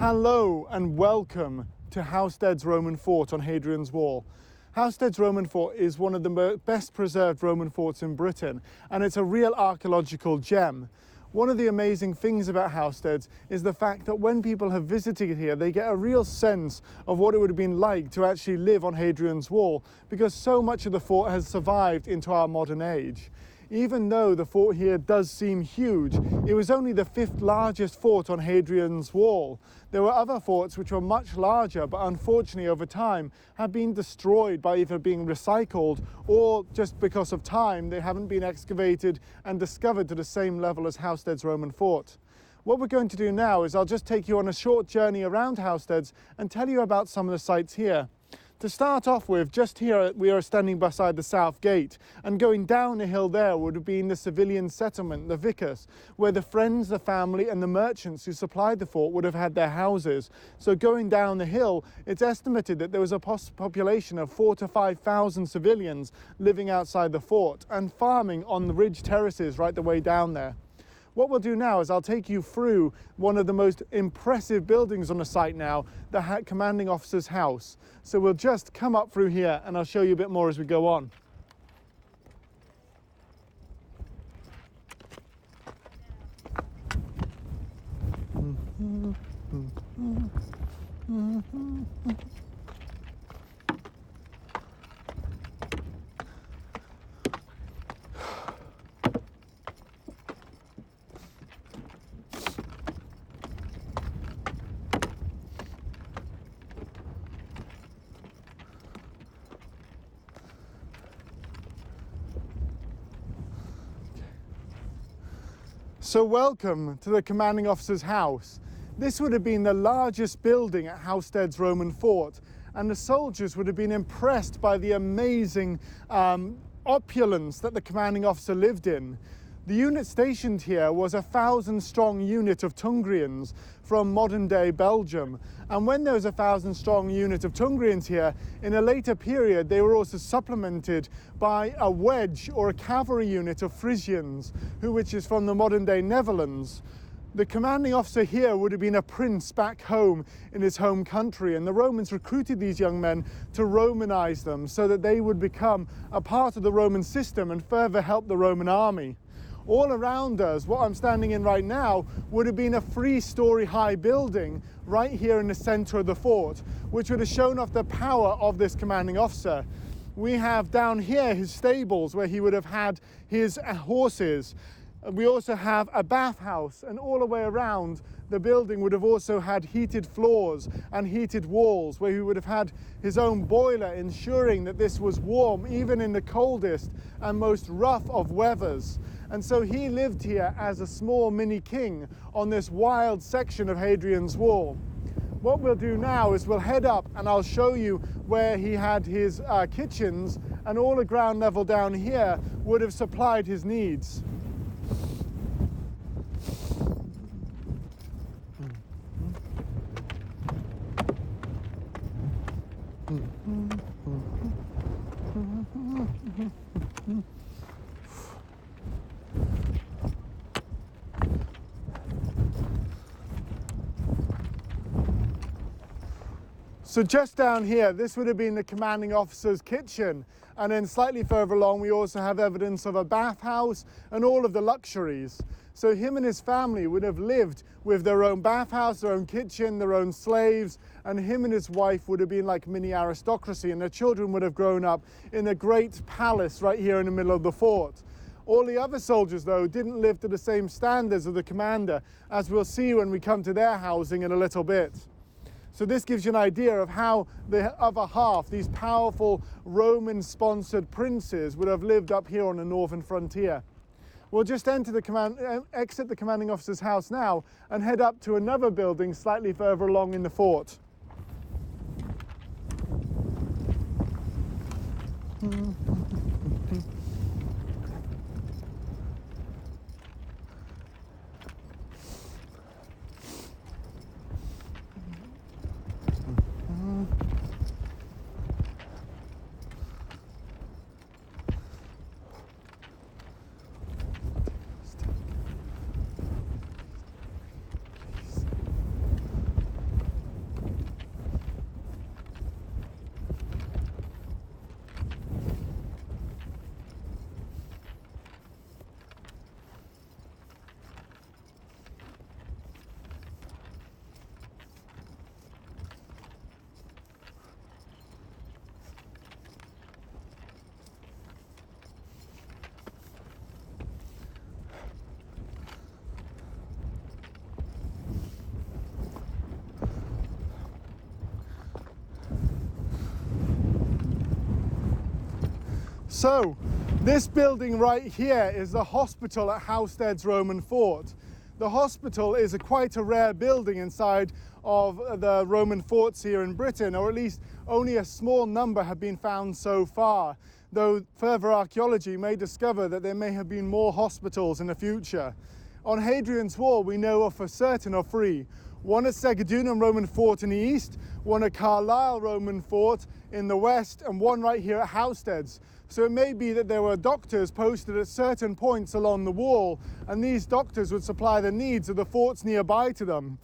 Hello and welcome to Housesteads Roman Fort on Hadrian's Wall. Housesteads Roman Fort is one of the best preserved Roman forts in Britain, and it's a real archaeological gem. One of the amazing things about Housesteads is the fact that when people have visited here, they get a real sense of what it would have been like to actually live on Hadrian's Wall, because so much of the fort has survived into our modern age. Even though the fort here does seem huge, it was only the 5th largest fort on Hadrian's Wall. There were other forts which were much larger, but unfortunately over time have been destroyed by either being recycled or just because of time they haven't been excavated and discovered to the same level as Housesteads Roman Fort. What we're going to do now is I'll just take you on a short journey around Housesteads and tell you about some of the sites here. To start off with, just here we are standing beside the south gate, and going down the hill there would have been the civilian settlement, the vicus, where the friends, the family and the merchants who supplied the fort would have had their houses. So going down the hill, it's estimated that there was a population of 4,000 to 5,000 civilians living outside the fort and farming on the ridge terraces right the way down there. What we'll do now is I'll take you through one of the most impressive buildings on the site now, the commanding officer's house. So we'll just come up through here and I'll show you a bit more as we go on. So welcome to the commanding officer's house. This would have been the largest building at Housesteads Roman Fort, and the soldiers would have been impressed by the amazing opulence that the commanding officer lived in. The unit stationed here was a 1,000-strong unit of Tungrians from modern-day Belgium. And when there was a 1,000-strong unit of Tungrians here, in a later period, they were also supplemented by a wedge or a cavalry unit of Frisians, which is from the modern-day Netherlands. The commanding officer here would have been a prince back home in his home country, and the Romans recruited these young men to Romanize them so that they would become a part of the Roman system and further help the Roman army. All around us, what I'm standing in right now, would have been a 3-story high building right here in the center of the fort, which would have shown off the power of this commanding officer. We have down here his stables where he would have had his horses. We also have a bathhouse, and all the way around the building would have also had heated floors and heated walls, where he would have had his own boiler, ensuring that this was warm even in the coldest and most rough of weathers. And so he lived here as a small mini king on this wild section of Hadrian's Wall. What we'll do now is we'll head up and I'll show you where he had his kitchens, and all the ground level down here would have supplied his needs. So just down here, this would have been the commanding officer's kitchen. And then slightly further along, we also have evidence of a bathhouse and all of the luxuries. So him and his family would have lived with their own bathhouse, their own kitchen, their own slaves, and him and his wife would have been like mini aristocracy, and their children would have grown up in a great palace right here in the middle of the fort. All the other soldiers, though, didn't live to the same standards of the commander, as we'll see when we come to their housing in a little bit. So this gives you an idea of how the other half, these powerful Roman-sponsored princes, would have lived up here on the northern frontier. We'll just exit the commanding officer's house now and head up to another building slightly further along in the fort. So, this building right here is the hospital at Housesteads Roman fort. The hospital is quite a rare building inside of the Roman forts here in Britain, or at least only a small number have been found so far, though further archaeology may discover that there may have been more hospitals in the future. On Hadrian's Wall, we know for certain of three. One at Segedunum Roman fort in the east, one at Carlisle Roman fort in the west, and one right here at Housesteads. So it may be that there were doctors posted at certain points along the wall, and these doctors would supply the needs of the forts nearby to them.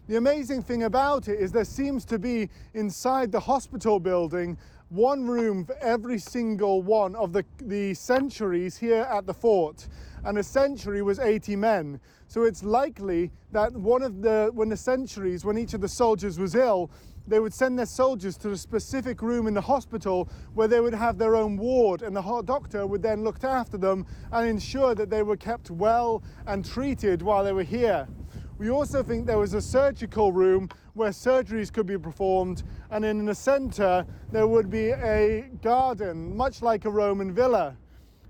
The amazing thing about it is there seems to be inside the hospital building one room for every single one of the centuries here at the fort, and a century was 80 men. So it's likely that when each of the soldiers was ill, they would send their soldiers to a specific room in the hospital where they would have their own ward, and the doctor would then look after them and ensure that they were kept well and treated while they were here. We also think there was a surgical room where surgeries could be performed, and in the centre there would be a garden, much like a Roman villa.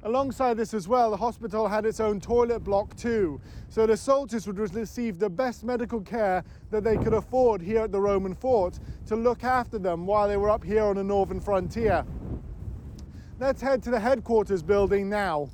Alongside this as well, the hospital had its own toilet block too, so the soldiers would receive the best medical care that they could afford here at the Roman fort to look after them while they were up here on the northern frontier. Let's head to the headquarters building now.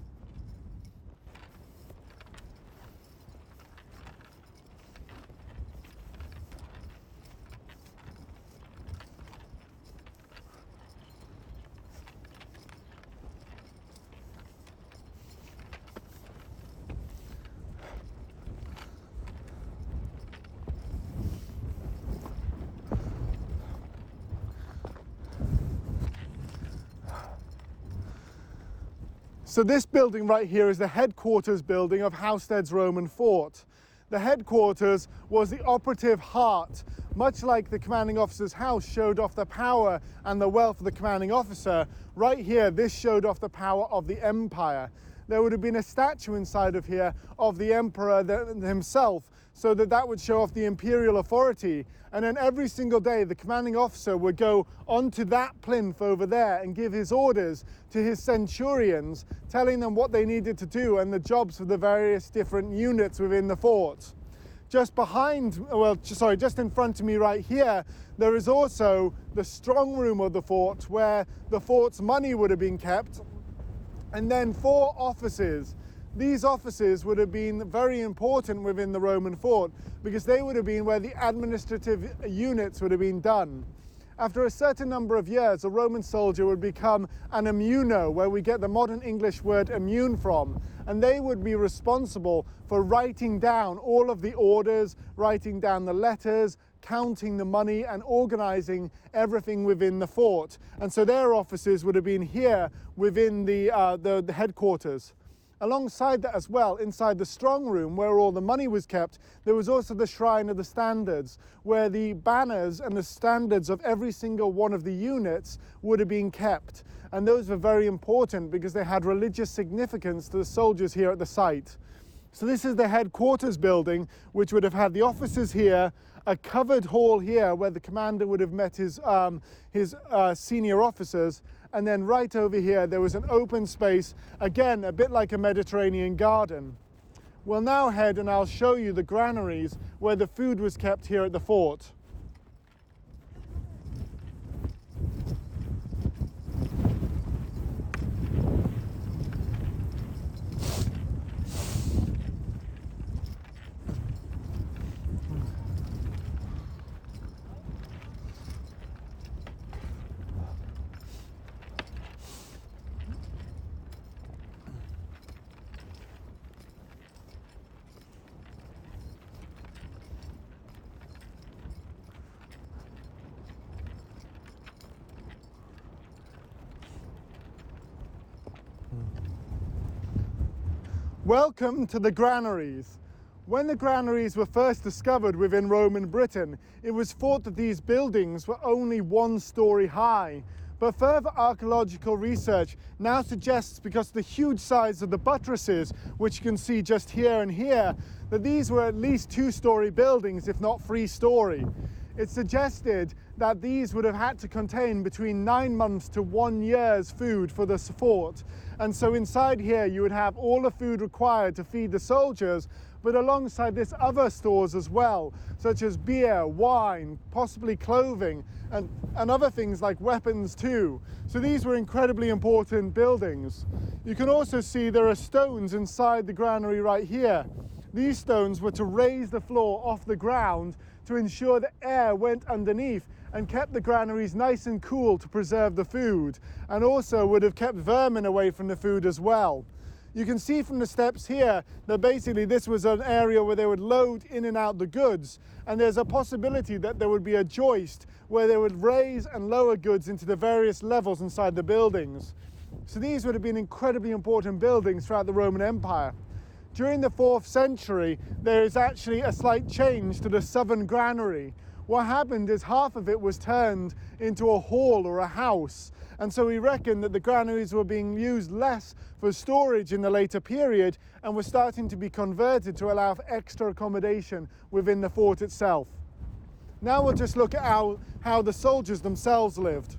So this building right here is the headquarters building of Housesteads Roman fort. The headquarters was the operative heart. Much like the commanding officer's house showed off the power and the wealth of the commanding officer, right here this showed off the power of the empire. There would have been a statue inside of here of the emperor himself, so that would show off the imperial authority. And then every single day the commanding officer would go onto that plinth over there and give his orders to his centurions, telling them what they needed to do and the jobs for the various different units within the fort. Just in front of me right here, there is also the strong room of the fort where the fort's money would have been kept, and then 4 offices. These offices would have been very important within the Roman fort because they would have been where the administrative units would have been done. After a certain number of years, a Roman soldier would become an immuno, where we get the modern English word immune from, and they would be responsible for writing down all of the orders, writing down the letters, counting the money, and organizing everything within the fort. And so their offices would have been here within the headquarters. Alongside that as well, inside the strong room where all the money was kept, there was also the shrine of the standards, where the banners and the standards of every single one of the units would have been kept. And those were very important because they had religious significance to the soldiers here at the site. So this is the headquarters building, which would have had the officers here, a covered hall here where the commander would have met his senior officers, and then right over here there was an open space, again a bit like a Mediterranean garden. We'll now head and I'll show you the granaries where the food was kept here at the fort. Welcome to the granaries. When the granaries were first discovered within Roman Britain, it was thought that these buildings were only 1 story high. But further archaeological research now suggests, because of the huge size of the buttresses, which you can see just here and here, that these were at least 2-story buildings, if not 3-story. It's suggested that these would have had to contain between 9 months to 1 year's food for the fort. And so inside here you would have all the food required to feed the soldiers, but alongside this other stores as well, such as beer, wine, possibly clothing, and other things like weapons too. So these were incredibly important buildings. You can also see there are stones inside the granary right here. These stones were to raise the floor off the ground to ensure that air went underneath and kept the granaries nice and cool to preserve the food, and also would have kept vermin away from the food as well. You can see from the steps here that basically this was an area where they would load in and out the goods, and there's a possibility that there would be a joist where they would raise and lower goods into the various levels inside the buildings. So these would have been incredibly important buildings throughout the Roman Empire. During the 4th century, there is actually a slight change to the southern granary. What happened is half of it was turned into a hall or a house. And so we reckon that the granaries were being used less for storage in the later period and were starting to be converted to allow for extra accommodation within the fort itself. Now we'll just look at how the soldiers themselves lived.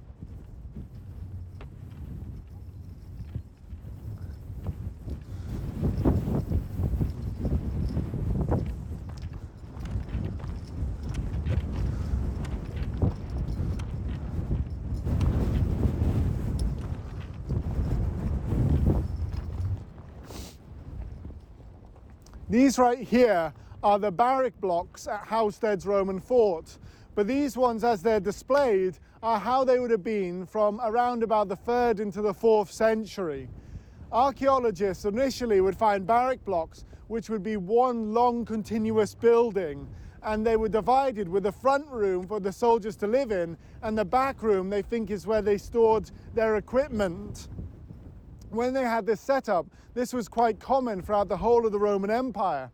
These right here are the Barrack Blocks at Housesteads Roman fort, but these ones as they're displayed are how they would have been from around about the 3rd into the 4th century. Archaeologists initially would find Barrack Blocks which would be one long continuous building, and they were divided with a front room for the soldiers to live in, and the back room they think is where they stored their equipment. When they had this setup, this was quite common throughout the whole of the Roman Empire.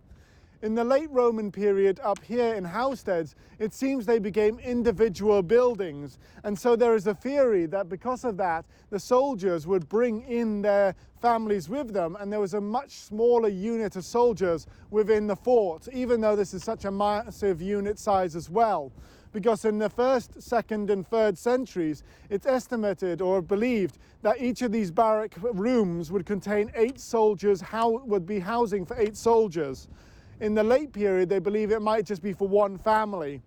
In the late Roman period up here in Housesteads, it seems they became individual buildings. And so there is a theory that because of that, the soldiers would bring in their families with them, and there was a much smaller unit of soldiers within the fort, even though this is such a massive unit size as well. Because in the 1st, 2nd and 3rd centuries, it's estimated or believed that each of these barrack rooms would contain 8 soldiers, would be housing for 8 soldiers. In the late period, they believe it might just be for one family.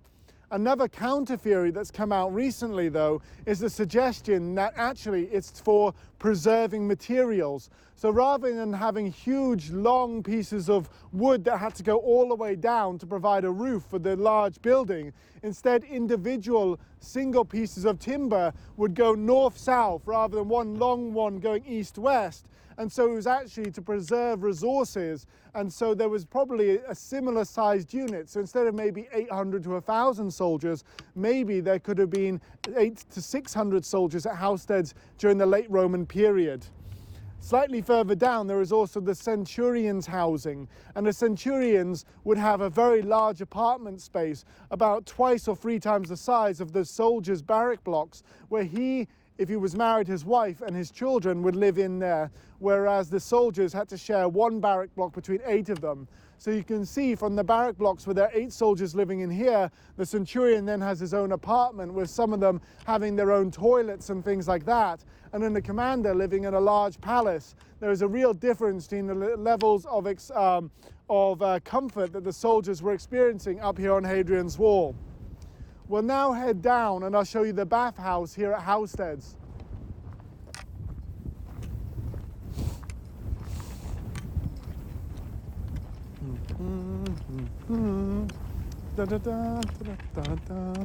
Another counter theory that's come out recently, though, is the suggestion that actually it's for preserving materials. So rather than having huge, long pieces of wood that had to go all the way down to provide a roof for the large building, instead individual single pieces of timber would go north-south rather than one long one going east-west. And so it was actually to preserve resources, and so there was probably a similar sized unit. So instead of maybe 800 to 1,000 soldiers, maybe there could have been 800 to 600 soldiers at Housesteads during the late Roman period. Slightly further down, there is also the Centurion's housing, and the Centurions would have a very large apartment space, about 2 or 3 times the size of the soldiers' barrack blocks, where he, if he was married, his wife and his children would live in there, whereas the soldiers had to share one barrack block between 8 of them. So you can see from the barrack blocks where there are 8 soldiers living in here, the Centurion then has his own apartment with some of them having their own toilets and things like that, and then the commander living in a large palace. There is a real difference between the levels of comfort that the soldiers were experiencing up here on Hadrian's Wall. We'll now head down and I'll show you the bathhouse here at Housesteads. Da, da, da, da, da, da.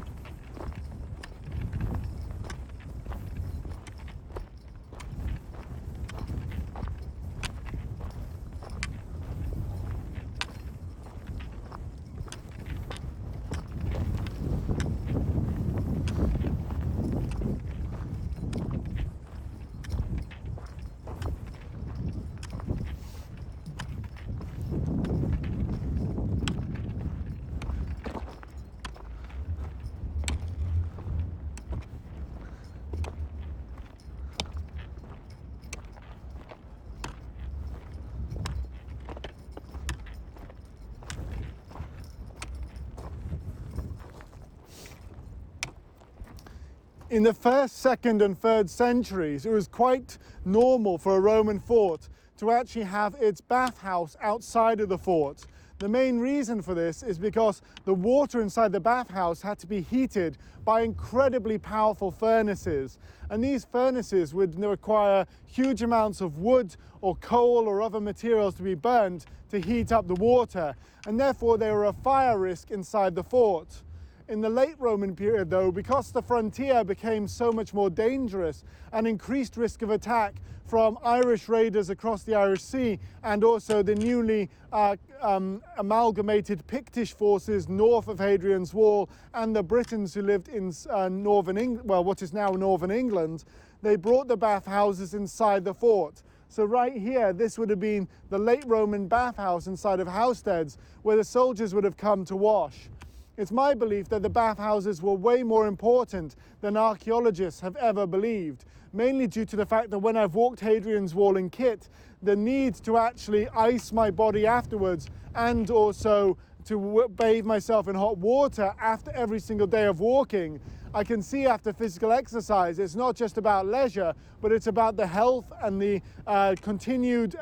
In the 1st, 2nd and 3rd centuries, it was quite normal for a Roman fort to actually have its bathhouse outside of the fort. The main reason for this is because the water inside the bathhouse had to be heated by incredibly powerful furnaces. And these furnaces would require huge amounts of wood or coal or other materials to be burned to heat up the water. And therefore they were a fire risk inside the fort. In the late Roman period though, because the frontier became so much more dangerous and increased risk of attack from Irish raiders across the Irish Sea and also the newly amalgamated Pictish forces north of Hadrian's Wall and the Britons who lived in what is now northern England, they brought the bathhouses inside the fort. So right here, this would have been the late Roman bathhouse inside of Housesteads where the soldiers would have come to wash. It's my belief that the bathhouses were way more important than archaeologists have ever believed, mainly due to the fact that when I've walked Hadrian's Wall in kit, the need to actually ice my body afterwards and also to bathe myself in hot water after every single day of walking, I can see after physical exercise, it's not just about leisure, but it's about the health and the continued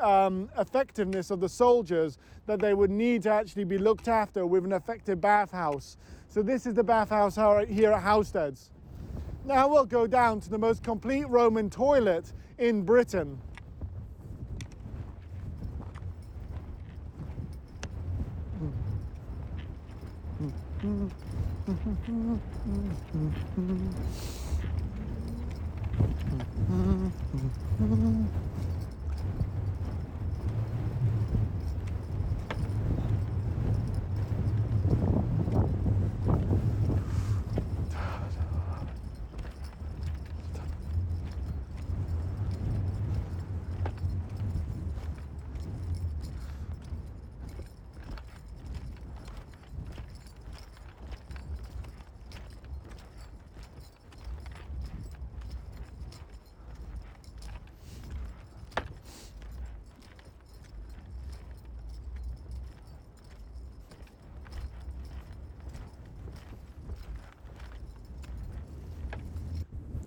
effectiveness of the soldiers that they would need to actually be looked after with an effective bathhouse. So this is the bathhouse here at Housesteads. Now we'll go down to the most complete Roman toilet in Britain.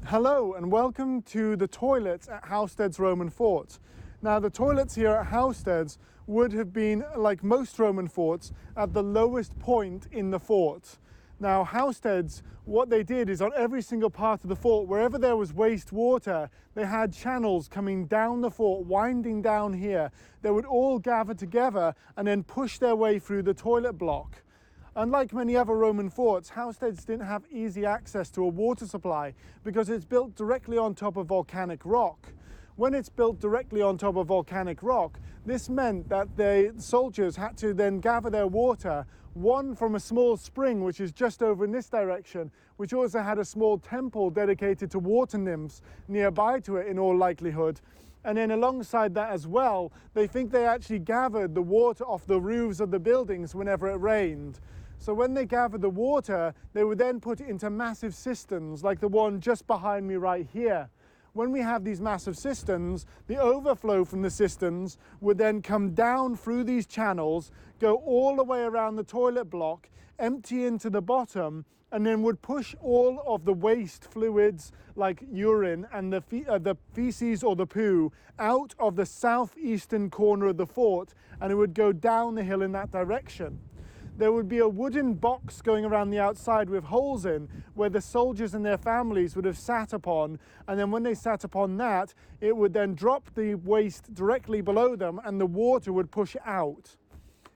Hello and welcome to the toilets at Housesteads Roman Fort. Now the toilets here at Housesteads would have been, like most Roman forts, at the lowest point in the fort. Now Housesteads, what they did is on every single part of the fort, wherever there was waste water, they had channels coming down the fort, winding down here. They would all gather together and then push their way through the toilet block. Unlike many other Roman forts, Housesteads didn't have easy access to a water supply because it's built directly on top of volcanic rock. When it's built directly on top of volcanic rock, this meant that the soldiers had to then gather their water, one from a small spring which is just over in this direction, which also had a small temple dedicated to water nymphs nearby to it in all likelihood. And then alongside that as well, they think they actually gathered the water off the roofs of the buildings whenever it rained. So when they gathered the water, they would then put it into massive cisterns like the one just behind me right here. When we have these massive cisterns, the overflow from the cisterns would then come down through these channels, go all the way around the toilet block, empty into the bottom, and then would push all of the waste fluids like urine and the feces or the poo out of the southeastern corner of the fort, and it would go down the hill in that direction. There would be a wooden box going around the outside with holes in where the soldiers and their families would have sat upon, and then when they sat upon that, it would then drop the waste directly below them and the water would push out.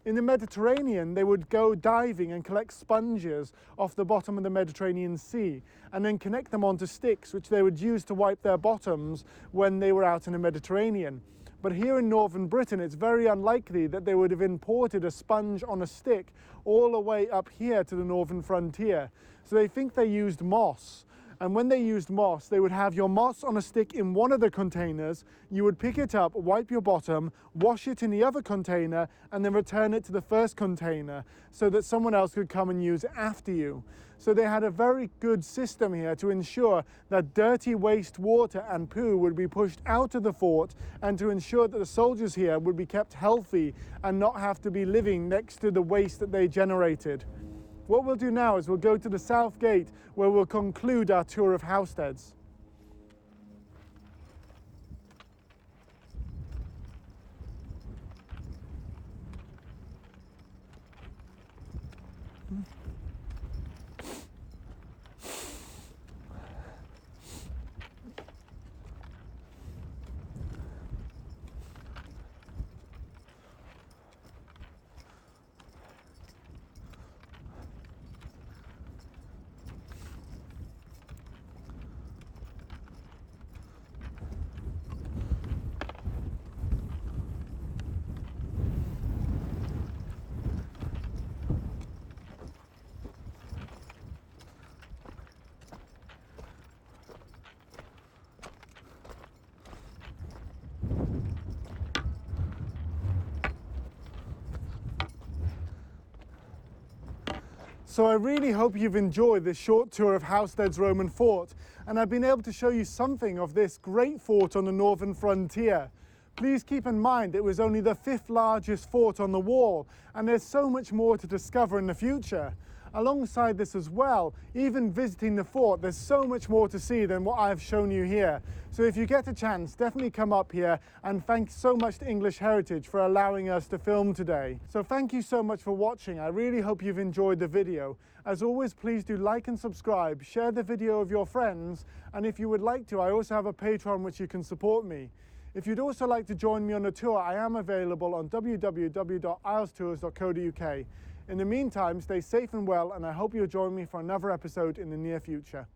In the Mediterranean, they would go diving and collect sponges off the bottom of the Mediterranean Sea and then connect them onto sticks, which they would use to wipe their bottoms when they were out in the Mediterranean. But here in northern Britain, it's very unlikely that they would have imported a sponge on a stick all the way up here to the northern frontier. So they think they used moss. And when they used moss, they would have your moss on a stick in one of the containers, you would pick it up, wipe your bottom, wash it in the other container, and then return it to the first container so that someone else could come and use it after you. So they had a very good system here to ensure that dirty waste water and poo would be pushed out of the fort and to ensure that the soldiers here would be kept healthy and not have to be living next to the waste that they generated. What we'll do now is we'll go to the south gate where we'll conclude our tour of Housesteads. So I really hope you've enjoyed this short tour of Housesteads Roman fort, and I've been able to show you something of this great fort on the northern frontier. Please keep in mind it was only the 5th largest fort on the wall, and there's so much more to discover in the future. Alongside this as well, even visiting the fort, there's so much more to see than what I've shown you here. So if you get a chance, definitely come up here, and thanks so much to English Heritage for allowing us to film today. So thank you so much for watching. I really hope you've enjoyed the video. As always, please do like and subscribe, share the video with your friends, and if you would like to, I also have a Patreon which you can support me. If you'd also like to join me on a tour, I am available on www.ilestours.co.uk. In the meantime, stay safe and well, and I hope you'll join me for another episode in the near future.